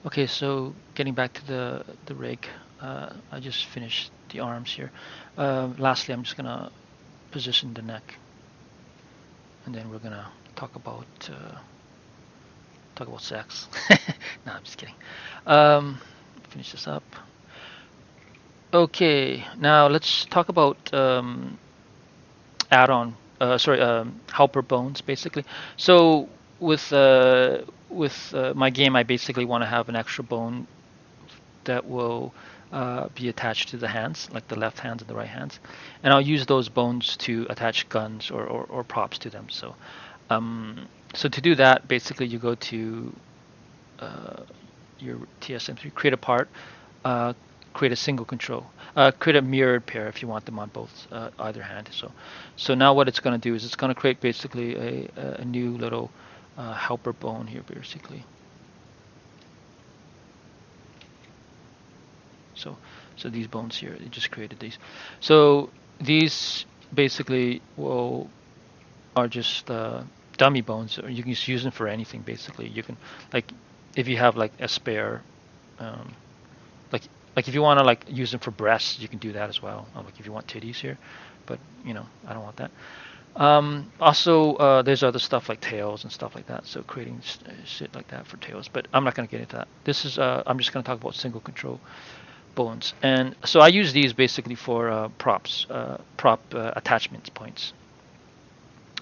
Okay, so getting back to the rig, I just finished the arms here. Lastly, I'm just gonna position the neck, and then we're gonna talk about sex. No, I'm just kidding. Um, finish this up. Okay, now let's talk about add-on. Sorry, helper bones basically. So with my game, I basically want to have an extra bone that will be attached to the hands, like the left hands and the right hands, and I'll use those bones to attach guns or props to them. Um, so to do that, basically you go to uh, your TSM3, create a part, uh, create a single control, create a mirrored pair if you want them on both either hand. So now what it's going to do is it's going to create basically a new little helper bone here, basically. So so these bones here, it just created these. So these basically will are just dummy bones, or you can just use them for anything. Basically, you can like if you have like a spare, um, like if you want to like use them for breasts, you can do that as well. Like if you want titties here, but I don't want that. Also, there's other stuff like tails and stuff like that. So creating shit like that for tails, but I'm not going to get into that. This is I'm just going to talk about single control bones. And so I use these basically for props, prop attachment points.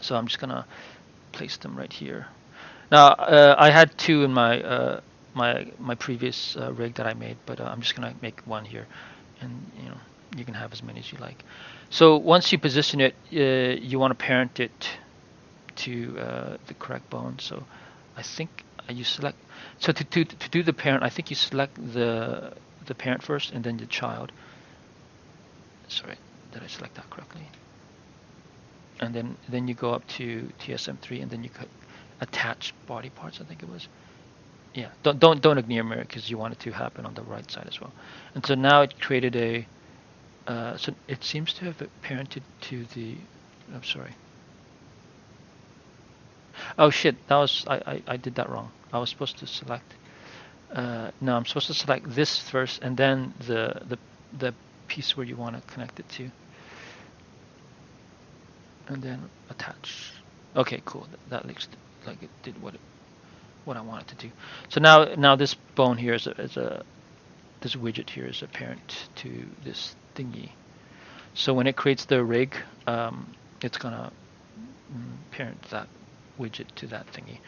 So I'm just gonna place them right here. Now I had two in my previous rig that I made, but I'm just gonna make one here, and you can have as many as you like. So once you position it, you want to parent it to the correct bone. So I think you select. So to do the parent, I think you select the parent first and then the child. Sorry, did I select that correctly? And then you go up to TSM3 and then you could attach body parts. I think it was. Yeah, don't ignore mirror because you want it to happen on the right side as well. And so now it created a. So it seems to have parented to the. I'm sorry. Oh shit! That was I did that wrong. I was supposed to select. No, I'm supposed to select this first and then the piece where you want to connect it to, and then attach. Okay, cool. That looks like it did what I want it to do. So now this bone here is a this widget here is a parent to this thingy. So when it creates the rig, it's gonna parent that widget to that thingy.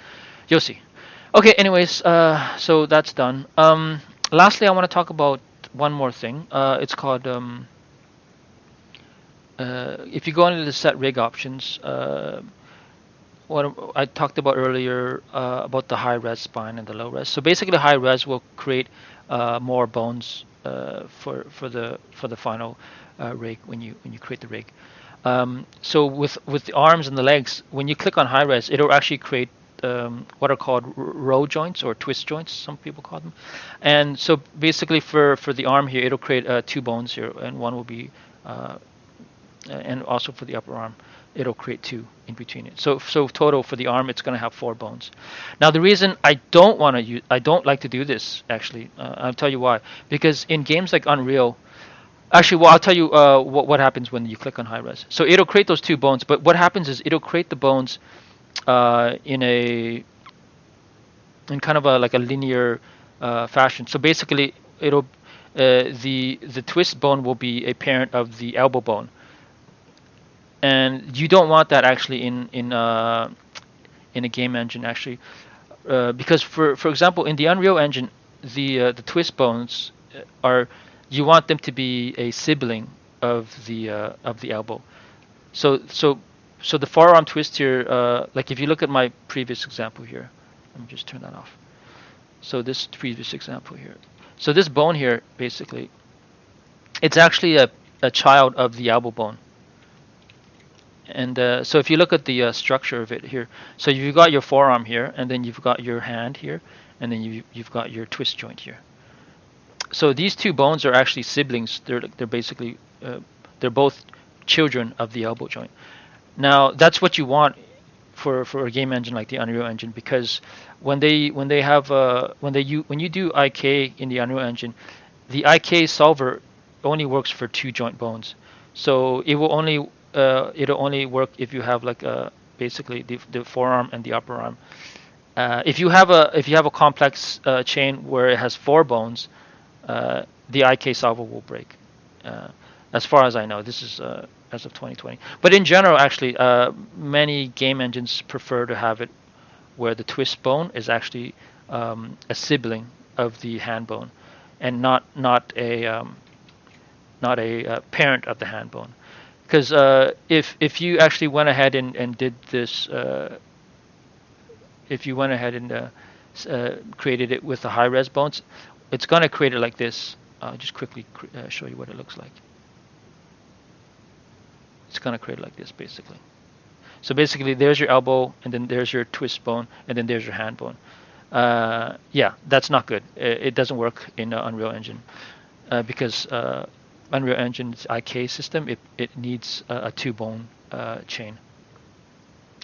You'll see. Okay, anyways, so that's done. Lastly, I want to talk about one more thing. It's called if you go into the set rig options, what I talked about earlier about the high res spine and the low res. So basically, high res will create more bones for the final rig when you create the rig. So with the arms and the legs, when you click on high res, it'll actually create what are called row joints or twist joints, some people call them. And so basically for the arm here, it'll create two bones here, and one will be and also for the upper arm, it'll create two in between it. So total for the arm, it's going to have four bones. Now the reason I don't like to do this actually, I'll tell you why. Because in games like Unreal, actually, well, I'll tell you what happens when you click on high res. So it'll create those two bones, but what happens is it'll create the bones in kind of like a linear fashion. So basically, it'll the twist bone will be a parent of the elbow bone, and you don't want that actually in a game engine actually, because for example in the Unreal Engine, the twist bones are you want them to be a sibling of the elbow. So so so the forearm twist here, like if you look at my previous example here, let me just turn that off. So this previous example here, so this bone here basically, it's actually a child of the elbow bone. And so if you look at the structure of it here, so you've got your forearm here, and then you've got your hand here, and then you've got your twist joint here. So these two bones are actually siblings. They're basically they're both children of the elbow joint. Now that's what you want for a game engine like the Unreal Engine, because when they have when you do IK in the Unreal Engine, the IK solver only works for two joint bones, so it'll only work if you have like basically the forearm and the upper arm. If you have a complex chain where it has four bones, the IK solver will break. Uh, as far as I know, this is as of 2020. But in general, actually, many game engines prefer to have it where the twist bone is actually a sibling of the hand bone, and not a parent of the hand bone. Because if you actually went ahead and did this, if you went ahead and created it with the high res bones, it's going to create it like this. I'll just quickly show you what it looks like. It's going to create it like this, basically. So basically, there's your elbow, and then there's your twist bone, and then there's your hand bone. Yeah, that's not good. It doesn't work in Unreal Engine because Unreal Engine's IK system, it needs a two-bone chain.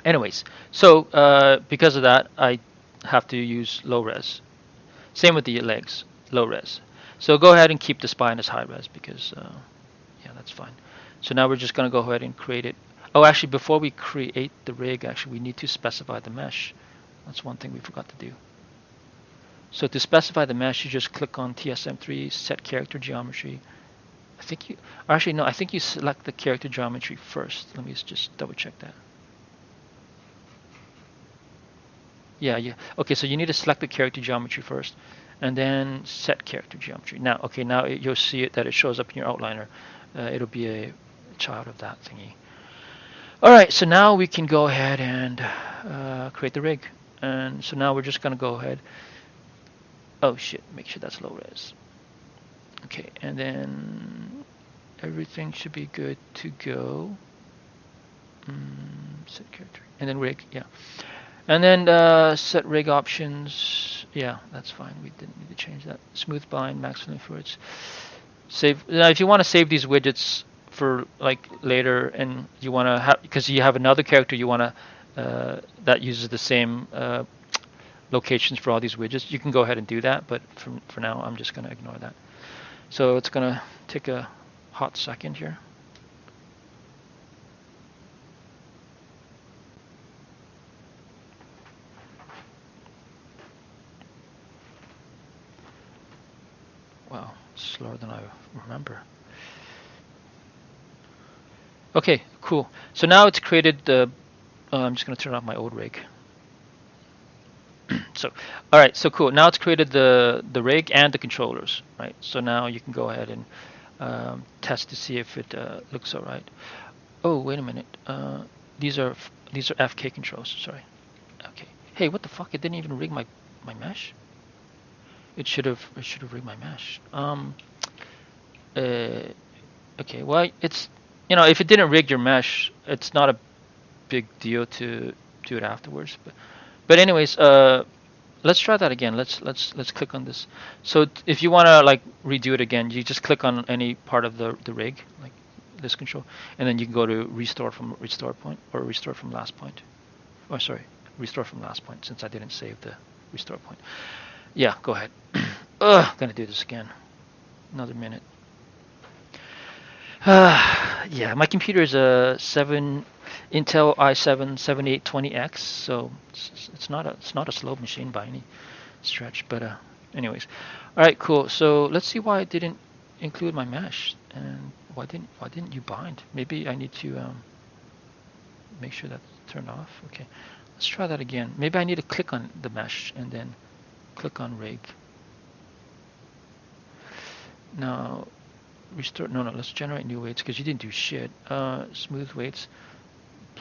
Anyways, so because of that, I have to use low res. Same with the legs, low res. So go ahead and keep the spine as high res because, yeah, that's fine. So now we're just going to go ahead and create it. Oh, actually, before we create the rig, actually, we need to specify the mesh. That's one thing we forgot to do. So to specify the mesh, you just click on TSM3, set character geometry. I think you, actually, no, I think you select the character geometry first. Let me just double check that. Yeah, yeah. Okay, so you need to select the character geometry first, and then set character geometry. Now, okay, now you'll see it that it shows up in your outliner. It'll be a child of that thingy. All right, so now we can go ahead and create the rig. And so now we're just gonna go ahead. Oh shit, make sure that's low res. Okay, and then everything should be good to go. Set character, and then rig, yeah. And then set rig options. Yeah, that's fine. We didn't need to change that. Smooth bind, maximum fluids. Save. Now, if you want to save these widgets for like later, and you want to have, because you have another character you want to that uses the same locations for all these widgets, you can go ahead and do that. But for now, I'm just going to ignore that. So it's going to take a hot second here. Wow, slower than I remember. Okay, cool. So now it's created the. I'm just going to turn off my old rig. So, all right, so cool. Now it's created the rig and the controllers, right? So now you can go ahead and test to see if it looks all right. Oh, wait a minute. These are FK controls. Sorry. Okay. Hey, what the fuck? It didn't even rig my mesh. It should have rigged my mesh. Okay. Well, it's, you know, if it didn't rig your mesh, it's not a big deal to do it afterwards. But anyways, let's try that again. Let's click on this. So if you want to like redo it again, you just click on any part of the rig, like this control, and then you can go to restore from restore point or restore from last point. Oh, sorry, restore from last point, since I didn't save the restore point. Yeah, go ahead. Gonna do this again. Another minute. Yeah, my computer is a Intel i7 7820X, so it's not a slow machine by any stretch. But anyways, all right, cool. So let's see why it didn't include my mesh, and why didn't you bind? Maybe I need to make sure that's turned off. Okay, let's try that again. Maybe I need to click on the mesh and then click on rig. Now restore. No, let's generate new weights because you didn't do shit. Smooth weights.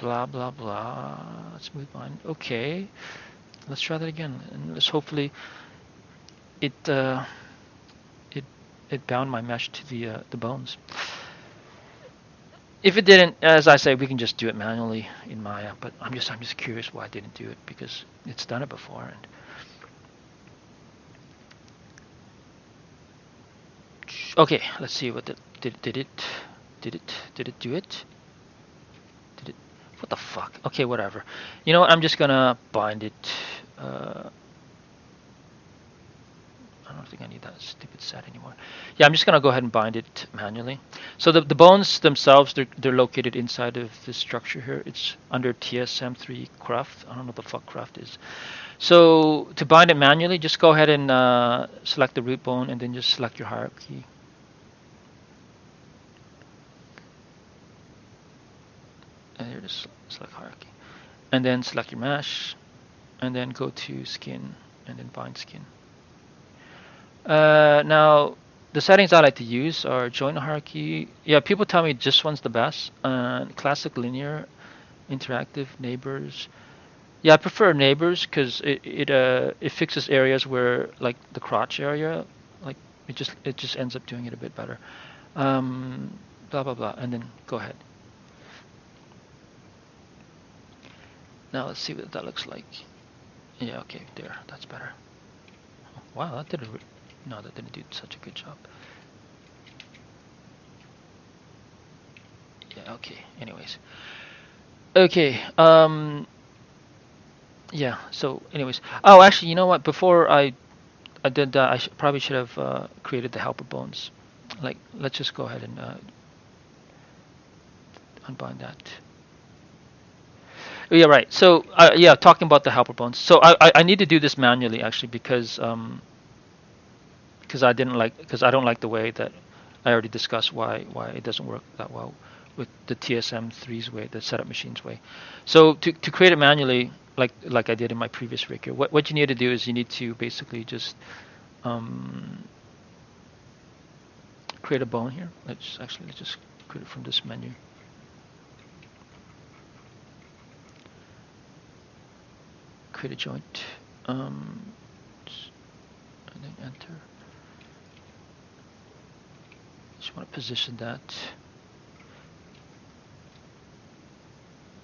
Blah blah blah. Smooth bind. Okay, let's try that again, and let's hopefully it bound my mesh to the bones. If it didn't, as I say, we can just do it manually in Maya. But I'm just curious why I didn't do it, because it's done it before. And okay, let's see what did it do it? What the fuck? Okay, whatever. You know what? I'm just gonna bind it. Uh, I don't think I need that stupid set anymore. Yeah, I'm just gonna go ahead and bind it manually. So the bones themselves, they're located inside of this structure here. It's under TSM3 craft. I don't know what the fuck craft is. So to bind it manually, just go ahead and select the root bone and then just select your hierarchy. And here, just select hierarchy. And then select your mesh, and then go to skin, and then bind skin. Now, the settings I like to use are joint hierarchy. Yeah, people tell me this one's the best. Classic linear, interactive, neighbors. Yeah, I prefer neighbors because it fixes areas where like the crotch area, like it just ends up doing it a bit better. Blah blah blah, and then go ahead. Now let's see what that looks like. Yeah, okay, there, that's better. Wow, that didn't. No, that didn't do such a good job. Yeah, okay. Anyways, okay. Yeah. So, anyways. Oh, actually, you know what? Before I did that, probably should have created the helper bones. Like, let's just go ahead and unbind that. Oh, yeah, right. So, yeah, talking about the helper bones. So, I need to do this manually actually because I don't like the way that I already discussed why it doesn't work that well with the TSM3's way, the setup machine's way. So to create it manually, like I did in my previous rig here, what you need to do is you need to basically just um, create a bone here. Let's just create it from this menu. Create a joint, and then enter. Just want to position that.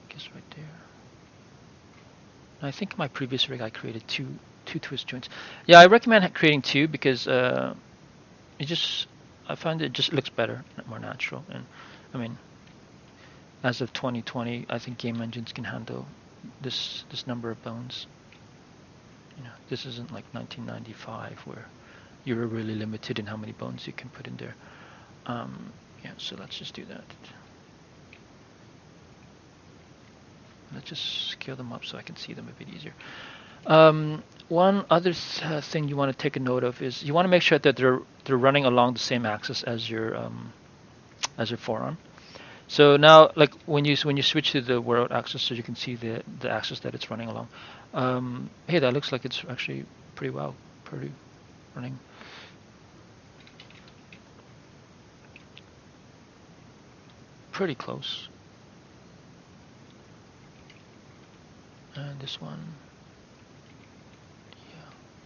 I guess right there. I think in my previous rig I created two twist joints. Yeah, I recommend creating two because I find it just looks better, more natural. And I mean, as of 2020, I think game engines can handle this number of bones. You know, this isn't like 1995 where you were really limited in how many bones you can put in there. Yeah, so let's just do that. Let's just scale them up so I can see them a bit easier. One other thing you want to take a note of is you want to make sure that they're running along the same axis as your forearm. So now, like when you switch to the world axis, so you can see the axis that it's running along. Hey, that looks like it's actually pretty running. Pretty close. And this one,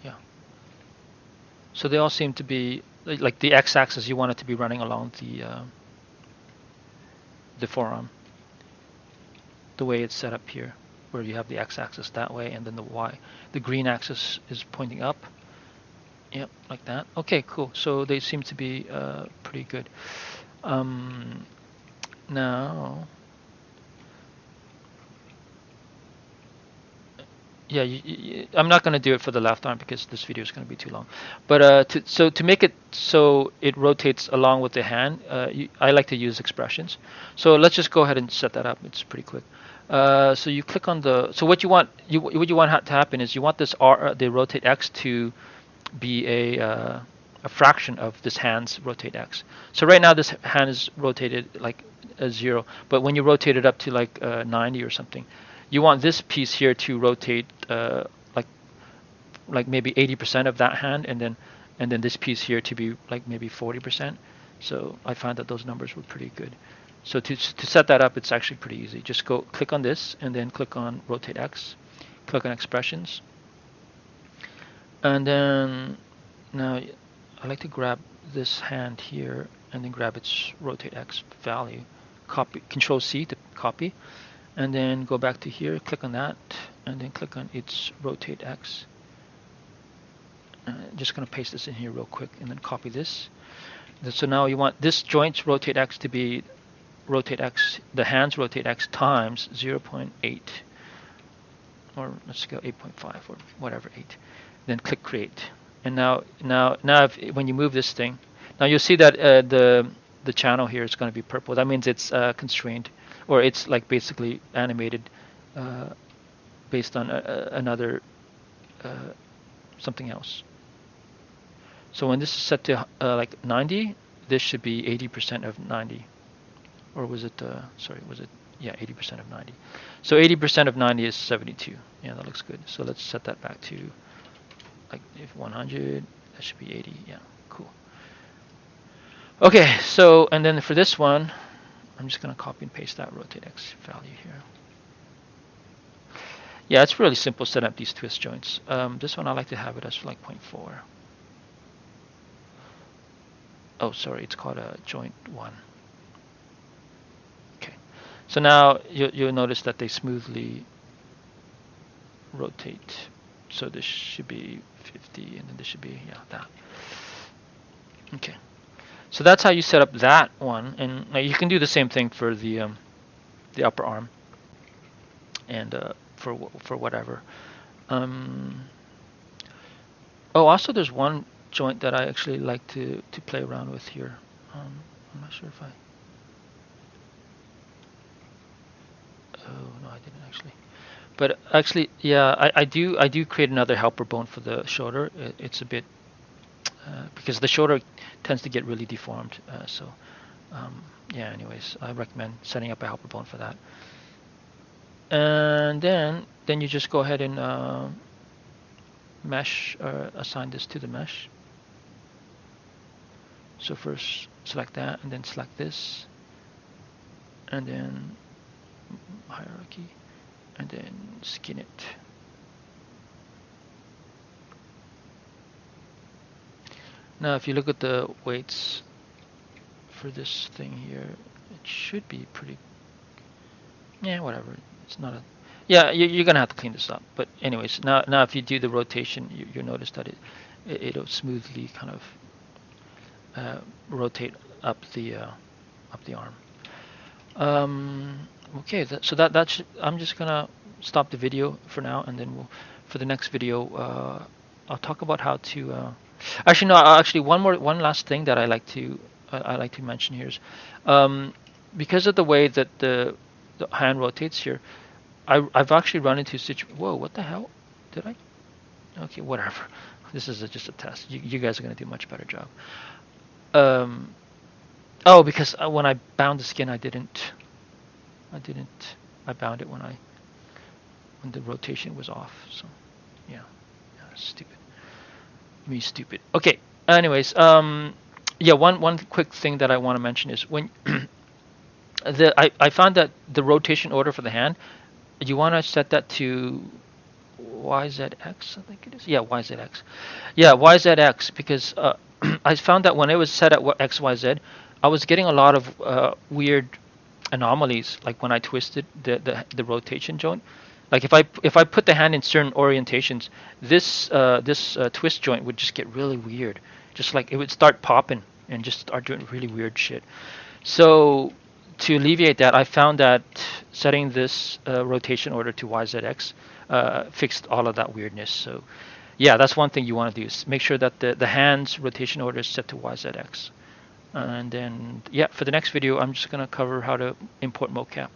yeah. So they all seem to be like the x-axis. You want it to be running along the forearm, the way it's set up here, where you have the x-axis that way, and then the green axis is pointing up. Yep, like that. Okay, cool. So they seem to be pretty good. Now. Yeah, I'm not going to do it for the left arm because this video is going to be too long. But to make it so it rotates along with the hand, I like to use expressions. So let's just go ahead and set that up. It's pretty quick. So you click on so what you want to happen is you want this the rotate X to be a fraction of this hand's rotate X. So right now this hand is rotated like a 0, but when you rotate it up to like 90 or something, you want this piece here to rotate like maybe 80% of that hand, and then this piece here to be like maybe 40%. So I found that those numbers were pretty good. So to set that up, it's actually pretty easy. Just go click on this and then click on rotate X, click on expressions, and then now I like to grab this hand here and then grab its rotate X value, copy, Control C to copy. And then go back to here, click on that, and then click on its rotate X. Just going to paste this in here real quick, and then copy this. So now you want this joint's rotate X to be rotate x, the hands rotate x times 0.8, or let's go 8.5 or whatever, 8. Then click create. And now when you move this thing, now you'll see that the channel here is going to be purple. That means it's constrained, or it's like basically animated based on another something else. So when this is set to like 90, this should be 80% of 90. Or was it, sorry, was it, yeah, 80% of 90. So 80% of 90 is 72. Yeah, that looks good. So let's set that back to, like, if 100, that should be 80. Yeah, cool. Okay, so, and then for this one, I'm just going to copy and paste that rotate X value here. Yeah, it's really simple setting up these twist joints. This one I like to have it as like 0.4. Oh, sorry, it's called a joint 1. Okay, so now you'll notice that they smoothly rotate. So this should be 50, and then this should be, yeah, that. Okay, so that's how you set up that one, and now you can do the same thing for the upper arm, and for whatever. Oh, also there's one joint that I actually like to play around with here. I'm not sure if I. Oh no, I didn't actually. But actually, yeah, I do create another helper bone for the shoulder. It's a bit because the shoulder tends to get really deformed. So yeah. Anyways, I recommend setting up a helper bone for that. And then you just go ahead and mesh, or assign this to the mesh. So first select that, and then select this, and then hierarchy, and then skin it. Now if you look at the weights for this thing here, it should be pretty, yeah, whatever. It's not a, yeah, you're gonna have to clean this up. But anyways, now if you do the rotation, you'll notice that it'll smoothly kind of rotate up the arm. Okay, so that should, I'm just gonna stop the video for now, and then for the next video I'll talk about how to. Actually, no. Actually, one last thing that I like to mention here is because of the way that the hand rotates here, I've actually run into Whoa, what the hell? Did I? Okay, whatever. This is just a test. You guys are gonna do a much better job. Oh, because when I bound the skin, I bound it when the rotation was off. So, yeah, stupid. Me stupid. Okay. Anyways, yeah. One quick thing that I want to mention is when I found that the rotation order for the hand, you want to set that to YZX, I think it is. Yeah, YZX. Yeah, YZX, because I found that when it was set at XYZ, I was getting a lot of weird anomalies, like when I twisted the rotation joint. Like if I put the hand in certain orientations, this twist joint would just get really weird. Just like it would start popping and just start doing really weird shit. So to alleviate that, I found that setting this rotation order to YZX fixed all of that weirdness. So yeah, that's one thing you want to do, is make sure that the hand's rotation order is set to YZX. And then, yeah, for the next video, I'm just going to cover how to import mocap.